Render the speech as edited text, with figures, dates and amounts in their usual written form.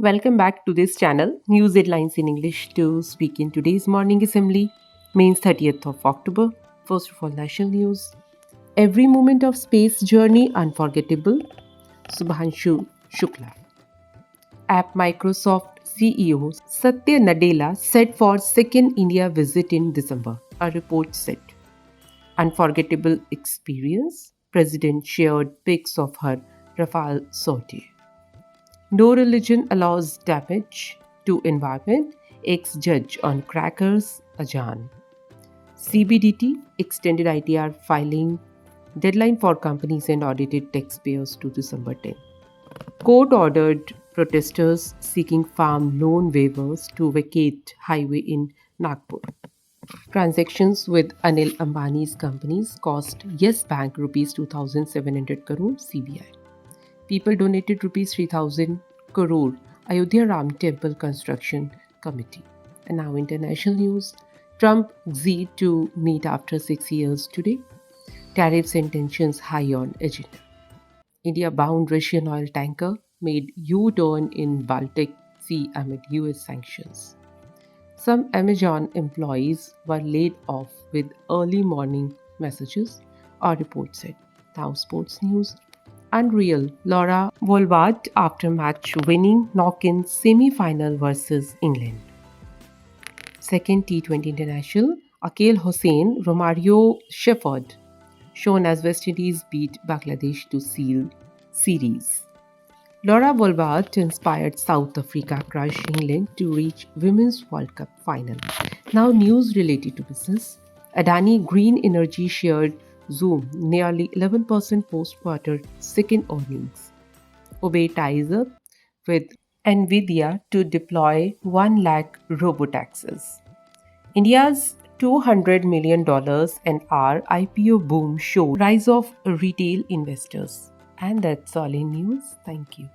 Welcome back to this channel, News Headlines in English to speak in today's morning assembly, means 30th of October. First of all, national news. Every moment of space journey unforgettable. Subhanshu Shukla. App Microsoft CEO Satya Nadella set for second India visit in December. A report said. Unforgettable experience. President shared pics of her Rafale sortie. No religion allows damage to environment. Ex-judge on crackers, Ajan. CBDT extended ITR filing deadline for companies and audited taxpayers to December 10. Court ordered protesters seeking farm loan waivers to vacate highway in Nagpur. Transactions with Anil Ambani's companies cost Yes Bank rupees 2,700 crore CBI. People donated rupees 3,000 crore Ayodhya Ram Temple Construction Committee. And now international news. Trump Xi to meet after 6 years today. Tariffs and tensions high on agenda. India-bound Russian oil tanker made U-turn in Baltic Sea amid US sanctions. Some Amazon employees were laid off with early morning messages, a report said. Now sports news. Unreal. Laura Wolbard after match winning knock-in semi-final versus England. Second T20 International. Akel Hossain, Romario Shepherd, shown as West Indies beat Bangladesh to seal series. Laura Wolbard inspired South Africa crush England to reach Women's World Cup final. Now news related to business. Adani Green Energy shared Zoom nearly 11% post-quarter second earnings. Obey ties up with Nvidia to deploy 1 lakh robotaxis. India's $200 million an hour IPO boom showed rise of retail investors. And that's all in news. Thank you.